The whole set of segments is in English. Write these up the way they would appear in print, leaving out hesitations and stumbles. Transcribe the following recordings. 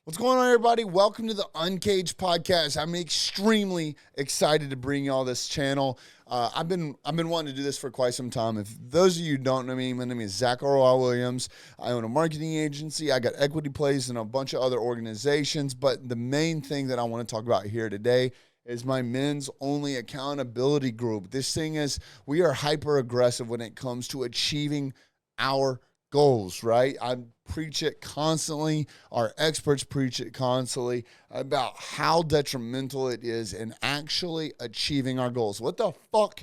What's going on, everybody? Welcome to the Uncaged podcast. I'm extremely excited to bring y'all this channel. I've been wanting to do this for quite some time. If those of you who don't know me, my name is Zach R. Williams. I own a marketing agency. I got equity plays in a bunch of other organizations. But the main thing that I want to talk about here today is my men's only accountability group. This thing is, we are hyper aggressive when it comes to achieving our goals, right? I preach it constantly. Our experts preach it constantly about how detrimental it is in actually achieving our goals. What the fuck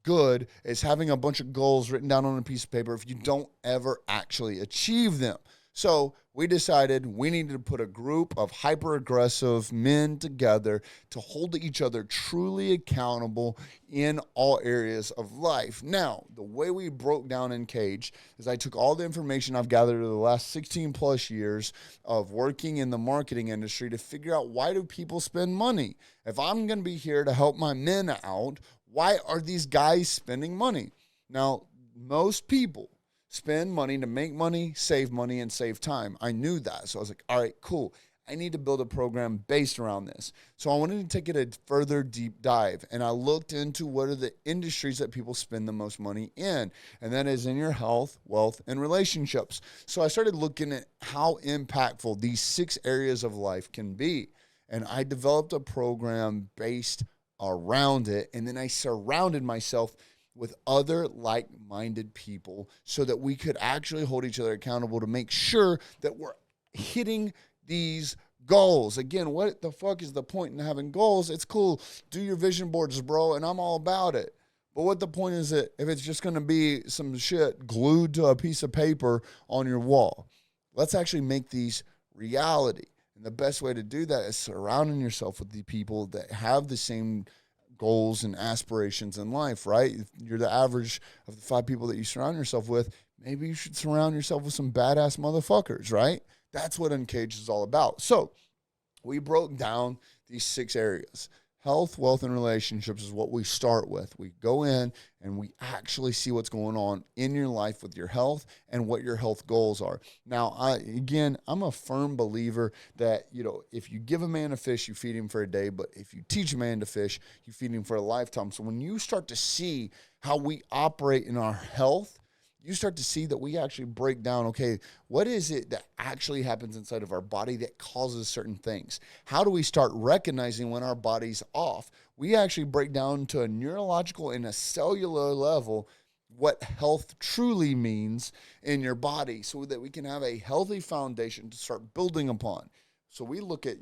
good is having a bunch of goals written down on a piece of paper if you don't ever actually achieve them? So we decided we needed to put a group of hyper-aggressive men together to hold each other truly accountable in all areas of life. Now, the way we broke down Uncaged is I took all the information I've gathered over the last 16 plus years of working in the marketing industry to figure out, why do people spend money? If I'm going to be here to help my men out, why are these guys spending money? Now, most people spend money to make money, and save time. I knew that. So I was like, all right, cool. I need to build a program based around this. So I wanted to take it a further deep dive. And I looked into what are the industries that people spend the most money in. And that is in your health, wealth, and relationships. So I started looking at how impactful these 6 areas of life can be. And I developed a program based around it. And then I surrounded myself with other like-minded people so that we could actually hold each other accountable to make sure that we're hitting these goals. Again, what the fuck is the point in having goals? It's cool. Do your vision boards, bro, and I'm all about it. But what the point is it if it's just going to be some shit glued to a piece of paper on your wall? Let's actually make these reality. And the best way to do that is surrounding yourself with the people that have the same goals and aspirations in life, right? If you're the average of the 5 people that you surround yourself with, maybe you should surround yourself with some badass motherfuckers, right? That's what Uncaged is all about. So we broke down these 6 areas. Health, wealth, and relationships is what we start with. We go in and we actually see what's going on in your life with your health and what your health goals are. Now, I'm a firm believer that, if you give a man a fish, you feed him for a day, but if you teach a man to fish, you feed him for a lifetime. So when you start to see how we operate in our health, you start to see that we actually break down, okay, what is it that actually happens inside of our body that causes certain things? How do we start recognizing when our body's off? We actually break down to a neurological and a cellular level what health truly means in your body so that we can have a healthy foundation to start building upon. So we look at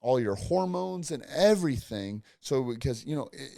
all your hormones and everything. So because,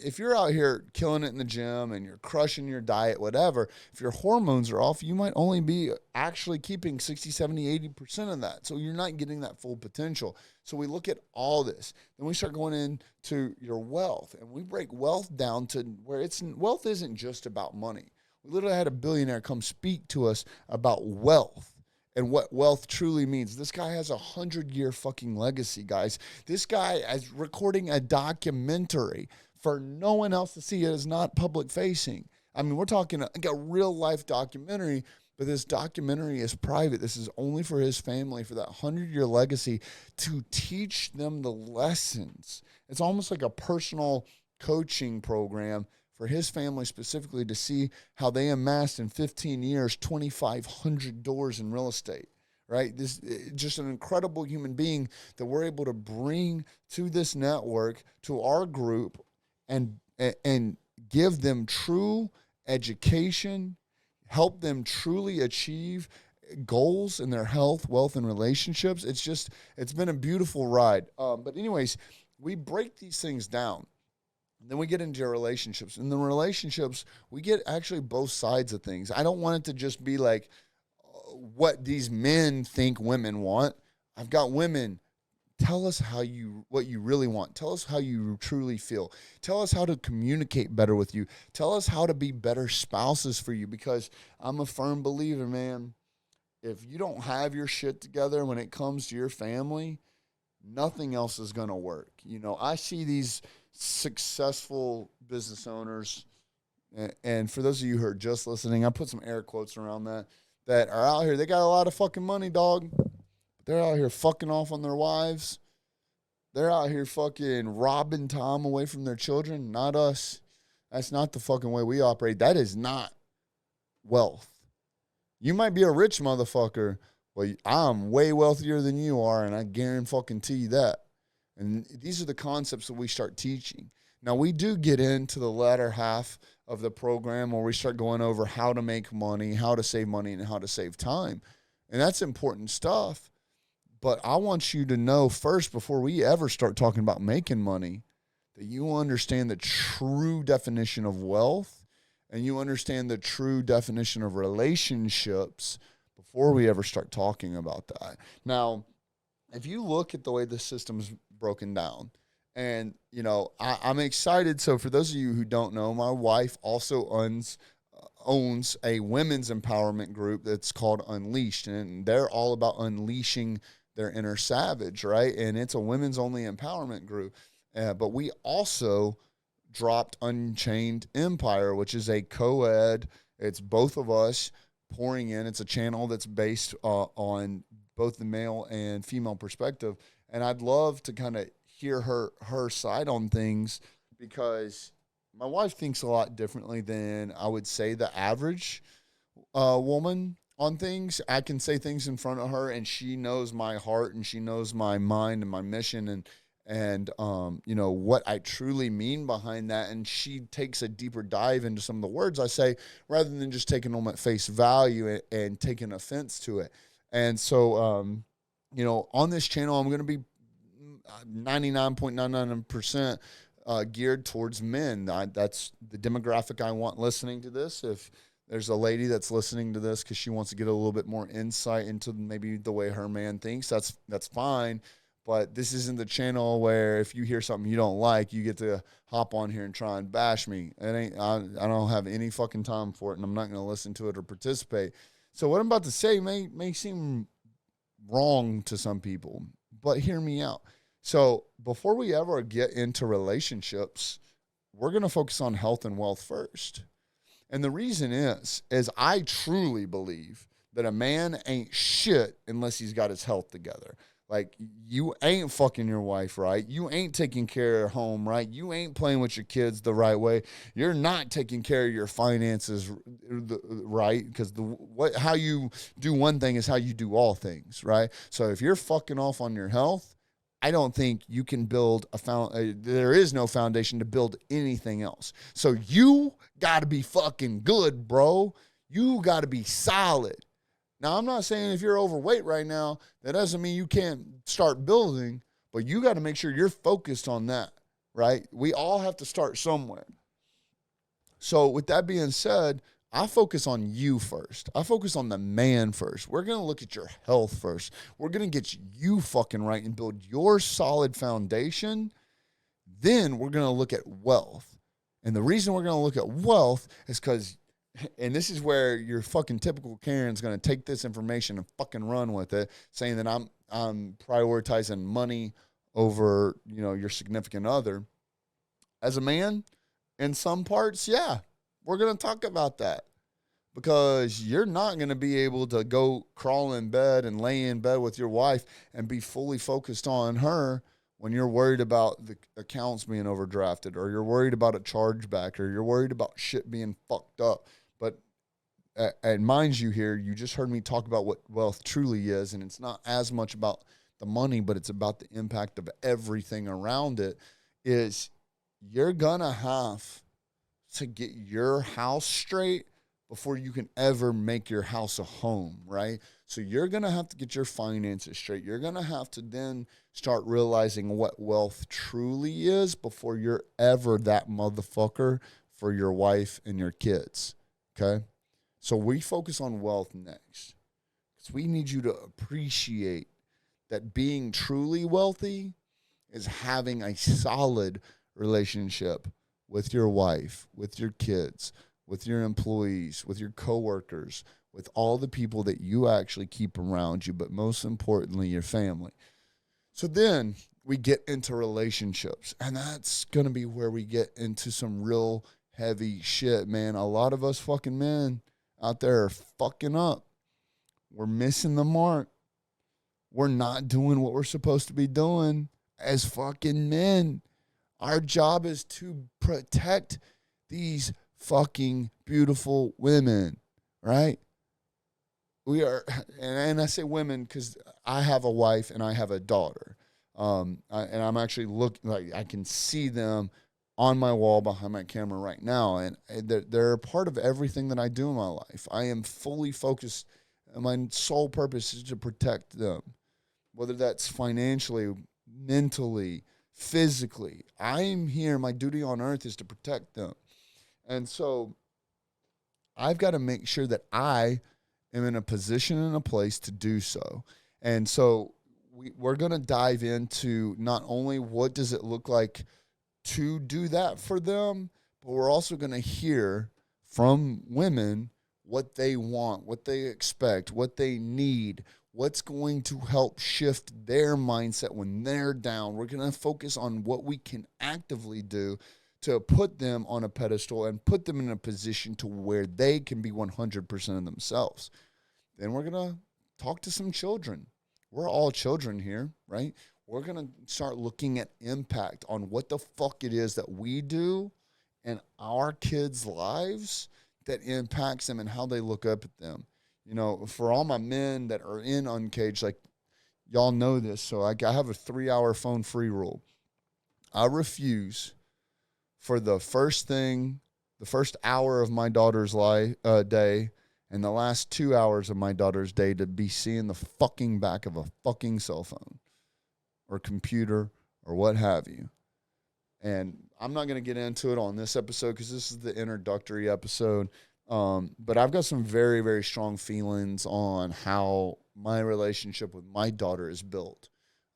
if you're out here killing it in the gym and you're crushing your diet, whatever, if your hormones are off, you might only be actually keeping 60, 70, 80% of that. So you're not getting that full potential. So we look at all this. Then we start going into your wealth, and we break wealth down to where wealth isn't just about money. We literally had a billionaire come speak to us about wealth and what wealth truly means. This guy has 100-year fucking legacy, guys. This guy is recording a documentary for no one else to see. It is not public facing. I mean, we're talking like a real life documentary, but this documentary is private. This is only for his family, for that 100-year legacy, to teach them the lessons. It's almost like a personal coaching program for his family specifically, to see how they amassed in 15 years 2,500 doors in real estate, right? This just an incredible human being that we're able to bring to this network, to our group, and give them true education, help them truly achieve goals in their health, wealth, and relationships. It's been a beautiful ride. But anyways, we break these things down. Then we get into your relationships. In the relationships, we get actually both sides of things. I don't want it to just be like what these men think women want. I've got women. Tell us what you really want. Tell us how you truly feel. Tell us how to communicate better with you. Tell us how to be better spouses for you, because I'm a firm believer, man. If you don't have your shit together when it comes to your family, nothing else is going to work. I see these successful business owners, and for those of you who are just listening, I put some air quotes around that are out here. They got a lot of fucking money, dog. They're out here fucking off on their wives. They're out here fucking robbing time away from their children. Not us. That's not the fucking way we operate. That is not wealth. You might be a rich motherfucker, but I'm way wealthier than you are, and I guarantee you that. And these are the concepts that we start teaching. Now, we do get into the latter half of the program where we start going over how to make money, how to save money, and how to save time. And that's important stuff. But I want you to know first, before we ever start talking about making money, that you understand the true definition of wealth and you understand the true definition of relationships before we ever start talking about that. Now, if you look at the way the system's broken down, and, I'm excited. So for those of you who don't know, my wife also owns a women's empowerment group that's called Unleashed, and they're all about unleashing their inner savage, right? And it's a women's only empowerment group. But we also dropped Unchained Empire, which is a co-ed. It's both of us pouring in. It's a channel that's based on both the male and female perspective. And I'd love to kind of hear her side on things, because my wife thinks a lot differently than I would say the average woman on things. I can say things in front of her, and she knows my heart, and she knows my mind and my mission, and what I truly mean behind that. And she takes a deeper dive into some of the words I say, rather than just taking them at face value and taking offense to it. And so, on this channel, I'm going to be 99.99% geared towards men. That's the demographic I want listening to this. If there's a lady that's listening to this because she wants to get a little bit more insight into maybe the way her man thinks, that's fine. But this isn't the channel where if you hear something you don't like, you get to hop on here and try and bash me. I don't have any fucking time for it, and I'm not going to listen to it or participate. So what I'm about to say may seem wrong to some people, but hear me out. So before we ever get into relationships, we're going to focus on health and wealth first. And the reason is I truly believe that a man ain't shit unless he's got his health together. Like, you ain't fucking your wife right. You ain't taking care of home right. You ain't playing with your kids the right way. You're not taking care of your finances right, because how you do one thing is how you do all things, right? So if you're fucking off on your health, I don't think you can build there is no foundation to build anything else. So you got to be fucking good, bro. You got to be solid. Now, I'm not saying if you're overweight right now, that doesn't mean you can't start building, but you got to make sure you're focused on that, right? We all have to start somewhere. So with that being said, I focus on you first. I focus on the man first. We're going to look at your health first. We're going to get you fucking right and build your solid foundation. Then we're going to look at wealth. And the reason we're going to look at wealth is because, and this is where your fucking typical Karen's going to take this information and fucking run with it, saying that I'm prioritizing money over, your significant other. As a man, in some parts, yeah, we're going to talk about that, because you're not going to be able to go crawl in bed and lay in bed with your wife and be fully focused on her when you're worried about the accounts being overdrafted, or you're worried about a chargeback, or you're worried about shit being fucked up. But and mind you here, you just heard me talk about what wealth truly is, and it's not as much about the money, but it's about the impact of everything around it. Is you're going to have to get your house straight before you can ever make your house a home, right? So you're going to have to get your finances straight. You're going to have to then start realizing what wealth truly is before you're ever that motherfucker for your wife and your kids, okay? So we focus on wealth next, because we need you to appreciate that being truly wealthy is having a solid relationship with your wife, with your kids, with your employees, with your coworkers, with all the people that you actually keep around you, but most importantly, your family. So then we get into relationships, and that's going to be where we get into some real heavy shit, man. A lot of us fucking men out there are fucking up. We're missing the mark. we're not doing what we're supposed to be doing as fucking men. Our job is to protect these fucking beautiful women, right? We are, and I say women because I have a wife and I have a daughter. And I'm actually looking, like, I can see them on my wall behind my camera right now. And they're a part of everything that I do in my life. I am fully focused. And my sole purpose is to protect them, whether that's financially, mentally, physically. I'm here. My duty on earth is to protect them. And so I've got to make sure that I am in a position and a place to do so. And so we're going to dive into not only what does it look like to do that for them, but we're also going to hear from women what they want, what they expect, what they need, what's going to help shift their mindset when they're down. We're going to focus on what we can actively do to put them on a pedestal and put them in a position to where they can be 100% of themselves. Then we're going to talk to some children. We're all children here, right? We're going to start looking at impact on what the fuck it is that we do in our kids' lives that impacts them and how they look up at them. You know, for all my men that are in Uncaged, like, y'all know this, so I have a 3-hour phone-free rule. I refuse for the first hour of my daughter's day and the last 2 hours of my daughter's day to be seeing the fucking back of a fucking cell phone or computer or what have you. And I'm not going to get into it on this episode because this is the introductory episode. But I've got some very, very strong feelings on how my relationship with my daughter is built.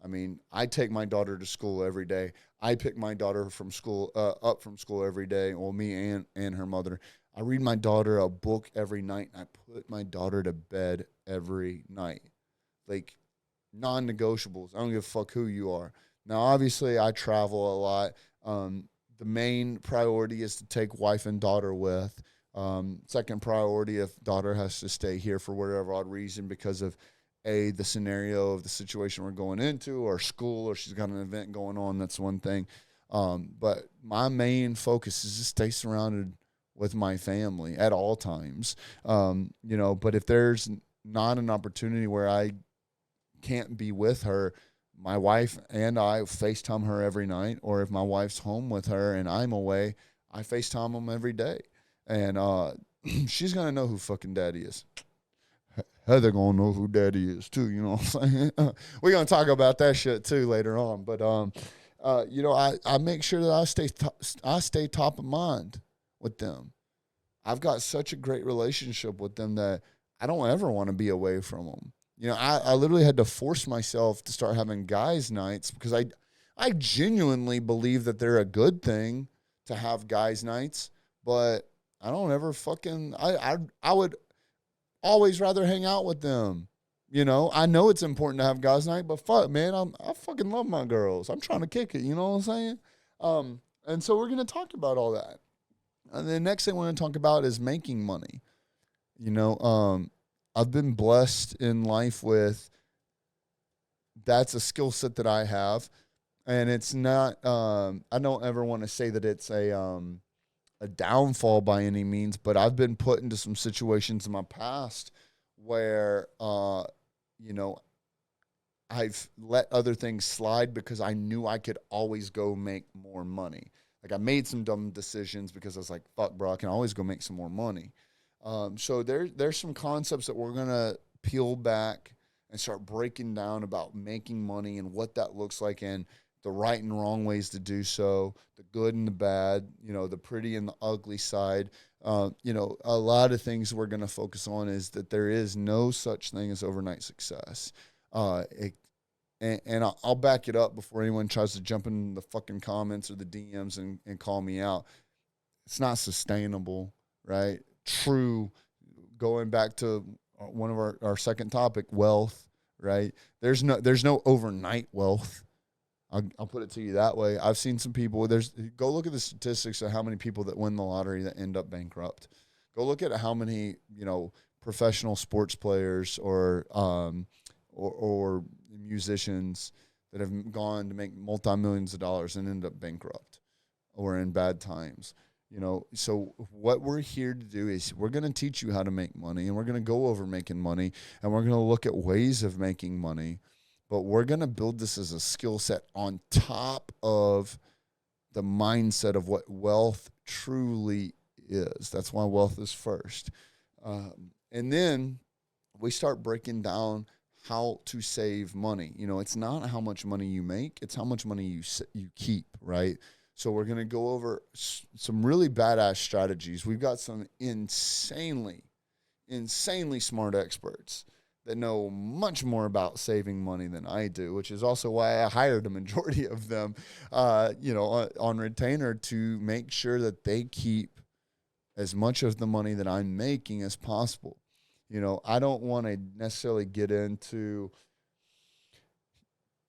I mean, I take my daughter to school every day. I pick my daughter from school up from school every day. Well, me and her mother. I read my daughter a book every night, and I put my daughter to bed every night. Like, non-negotiables. I don't give a fuck who you are. Now, obviously, I travel a lot. The main priority is to take wife and daughter with. Second priority, if daughter has to stay here for whatever odd reason because of the scenario of the situation we're going into, or school, or she's got an event going on, that's one thing. But my main focus is to stay surrounded with my family at all times. But if there's not an opportunity where I can't be with her, my wife and I FaceTime her every night, or if my wife's home with her and I'm away, I FaceTime them every day. And she's going to know who fucking daddy is. Heather going to know who daddy is too, you know what I'm saying? We're going to talk about that shit too later on. But, I make sure that I stay top of mind with them. I've got such a great relationship with them that I don't ever want to be away from them. You know, I literally had to force myself to start having guys' nights because I genuinely believe that they're a good thing to have guys' nights, but I don't ever fucking, I would always rather hang out with them. You know, I know it's important to have guys' night, but fuck, man, I fucking love my girls. I'm trying to kick it, you know what I'm saying? And so we're going to talk about all that. And the next thing we're going to talk about is making money. You know, I've been blessed in life with, that's a skill set that I have. And it's not, I don't ever want to say that it's a downfall by any means, but I've been put into some situations in my past where, I've let other things slide because I knew I could always go make more money. Like, I made some dumb decisions because I was like, fuck, bro, I can always go make some more money. So there's some concepts that we're going to peel back and start breaking down about making money and what that looks like and the right and wrong ways to do so, the good and the bad, the pretty and the ugly side. A lot of things we're going to focus on is that there is no such thing as overnight success. And I'll back it up before anyone tries to jump in the fucking comments or the DMs and call me out. It's not sustainable, right? True, going back to one of our second topic, wealth, right? There's no overnight wealth. I'll put it to you that way. I've seen some people, go look at the statistics of how many people that win the lottery that end up bankrupt. Go look at how many, professional sports players or or musicians that have gone to make multi-millions of dollars and end up bankrupt or in bad times. So what we're here to do is we're going to teach you how to make money, and we're going to go over making money, and we're going to look at ways of making money, but we're going to build this as a skill set on top of the mindset of what wealth truly is. That's why wealth is first. And then we start breaking down how to save money. It's not how much money you make, it's how much money you keep, right? So we're going to go over some really badass strategies. We've got some insanely smart experts that know much more about saving money than I do, which is also why I hired a majority of them, on retainer to make sure that they keep as much of the money that I'm making as possible. I don't want to necessarily get into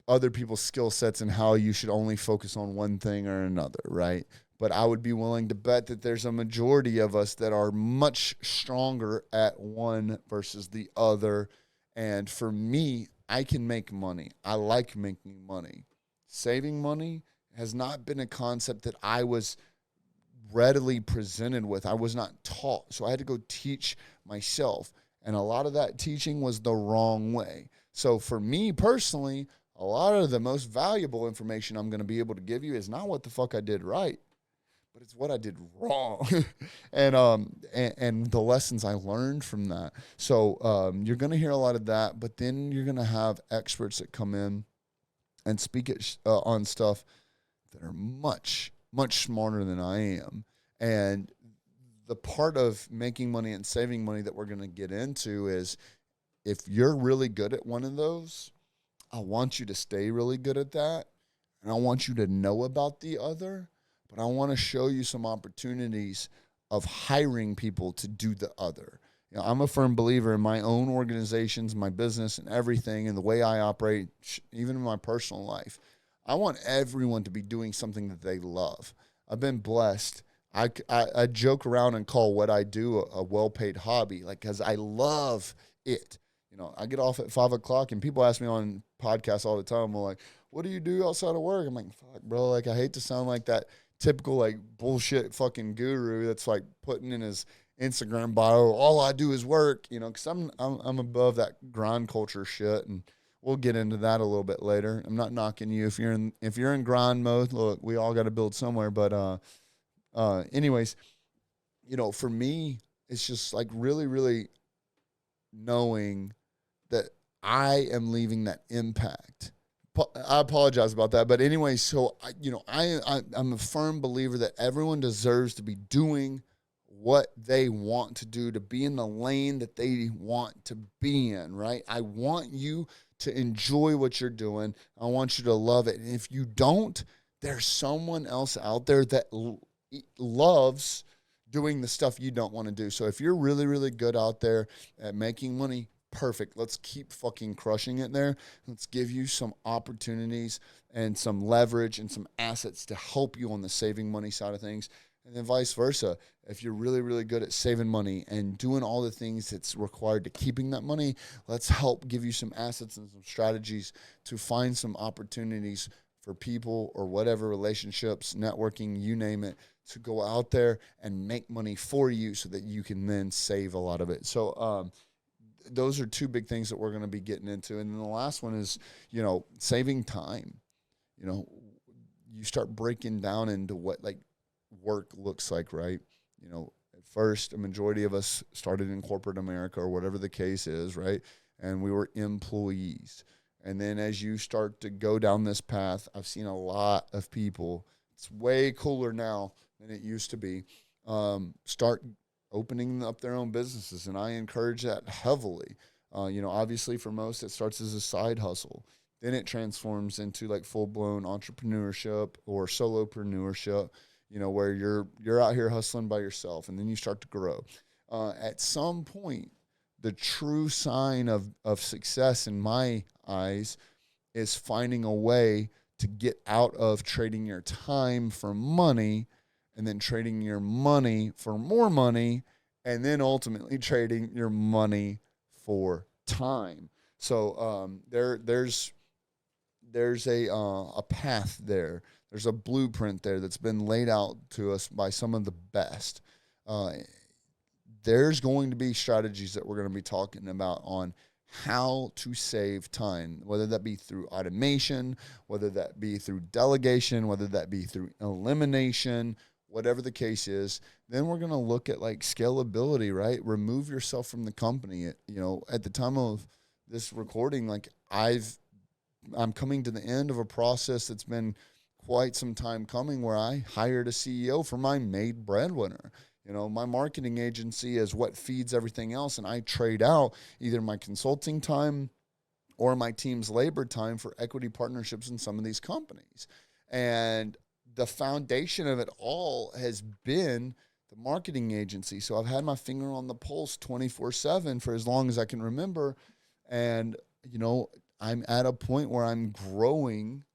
other people's skill sets and how you should only focus on one thing or another, right? But I would be willing to bet that there's a majority of us that are much stronger at one versus the other. And for me, I can make money. I like making money. Saving money has not been a concept that I was readily presented with. I was not taught. So I had to go teach myself. And a lot of that teaching was the wrong way. So for me personally, a lot of the most valuable information I'm going to be able to give you is not what the fuck I did right, but it's what I did wrong, and the lessons I learned from that. So you're going to hear a lot of that, but then you're going to have experts that come in and speak on stuff that are much, much smarter than I am. And the part of making money and saving money that we're going to get into is, if you're really good at one of those, I want you to stay really good at that, and I want you to know about the other, but I want to show you some opportunities of hiring people to do the other. I'm a firm believer in my own organizations, my business, and everything, and the way I operate, even in my personal life. I want everyone to be doing something that they love. I've been blessed. I joke around and call what I do a well-paid hobby, because I love it. I get off at 5 o'clock, and people ask me on podcasts all the time, well, what do you do outside of work? I'm like, fuck, bro. I hate to sound like that typical, bullshit fucking guru that's, putting in his Instagram bio, all I do is work, because I'm above that grind culture shit, and we'll get into that a little bit later. I'm not knocking you if you're in grind mode. Look, we all got to build somewhere, but anyways, for me, it's just really, really knowing that I am leaving that impact. I apologize about that. But anyway, so, I'm a firm believer that everyone deserves to be doing what they want to do, to be in the lane that they want to be in, right? I want you to enjoy what you're doing. I want you to love it. And if you don't, there's someone else out there that loves doing the stuff you don't want to do. So if you're really, really good out there at making money, perfect. Let's keep fucking crushing it there. Let's give you some opportunities and some leverage and some assets to help you on the saving money side of things. And then vice versa. If you're really, really good at saving money and doing all the things that's required to keeping that money, let's help give you some assets and some strategies to find some opportunities for people or whatever, relationships, networking, you name it, to go out there and make money for you so that you can then save a lot of it. So, those are two big things that we're going to be getting into. And then the last one is, saving time. You start breaking down into what work looks like, right? At first, a majority of us started in corporate America or whatever the case is, right? And we were employees. And then as you start to go down this path, I've seen a lot of people, it's way cooler now than it used to be, start opening up their own businesses, and I encourage that heavily. Obviously for most, it starts as a side hustle. Then it transforms into full-blown entrepreneurship or solopreneurship, where you're out here hustling by yourself, and then you start to grow. At some point, the true sign of success in my eyes is finding a way to get out of trading your time for money, and then trading your money for more money, and then ultimately trading your money for time. So there's a path there. There's a blueprint there that's been laid out to us by some of the best. Uh, there's going to be strategies that we're going to be talking about on how to save time, whether that be through automation, whether that be through delegation, whether that be through elimination, whatever the case is. Then we're going to look at like scalability, right? Remove yourself from the company. At the time of this recording, like I'm coming to the end of a process that's been quite some time coming where I hired a CEO for my maid breadwinner. My marketing agency is what feeds everything else, and I trade out either my consulting time or my team's labor time for equity partnerships in some of these companies. And the foundation of it all has been the marketing agency. So I've had my finger on the pulse 24/7 for as long as I can remember. And, I'm at a point where I'm growing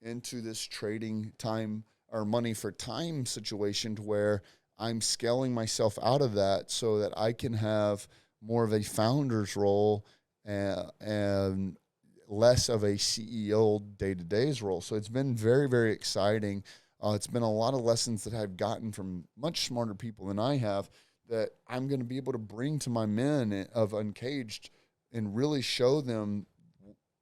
into this trading time or money for time situation to where I'm scaling myself out of that so that I can have more of a founder's role and less of a CEO day-to-day's role. So it's been very, very exciting. It's been a lot of lessons that I've gotten from much smarter people than I have that I'm going to be able to bring to my men of Uncaged and really show them,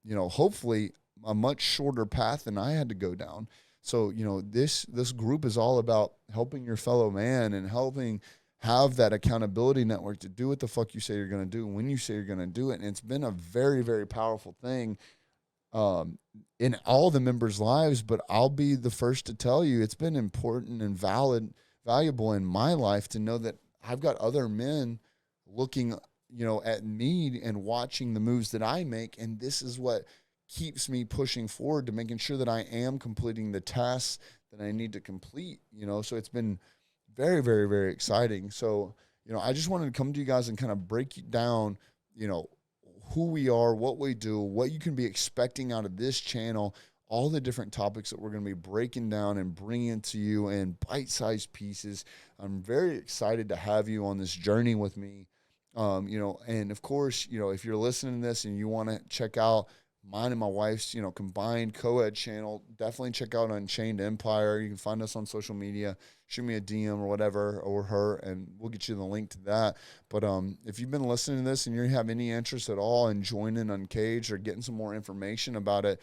hopefully a much shorter path than I had to go down. So, this group is all about helping your fellow man and helping have that accountability network to do what the fuck you say you're going to do when you say you're going to do it. And it's been a very, very powerful thing in all the members' lives. But I'll be the first to tell you it's been important and valuable in my life to know that I've got other men looking, at me and watching the moves that I make. And this is what keeps me pushing forward to making sure that I am completing the tasks that I need to complete, so it's been very, very, very exciting. So, I just wanted to come to you guys and kind of break you down, who we are, what we do, what you can be expecting out of this channel, all the different topics that we're going to be breaking down and bringing to you in bite-sized pieces. I'm very excited to have you on this journey with me. And of course, if you're listening to this and you want to check out mine and my wife's, combined co-ed channel, definitely check out Unchained Empire. You can find us on social media, shoot me a DM or whatever, or her, and we'll get you the link to that. But if you've been listening to this and you have any interest at all in joining Uncaged or getting some more information about it,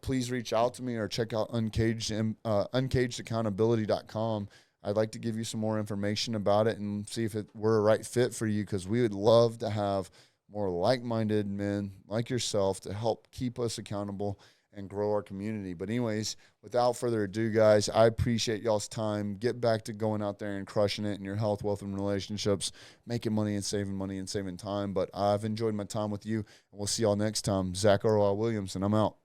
please reach out to me or check out uncagedaccountability.com. I'd like to give you some more information about it and see if we're a right fit for you, because we would love to have more like-minded men like yourself to help keep us accountable and grow our community. But anyways, without further ado, guys, I appreciate y'all's time. Get back to going out there and crushing it in your health, wealth, and relationships, making money and saving time. But I've enjoyed my time with you, and we'll see y'all next time. Zach R.O. Williams, and I'm out.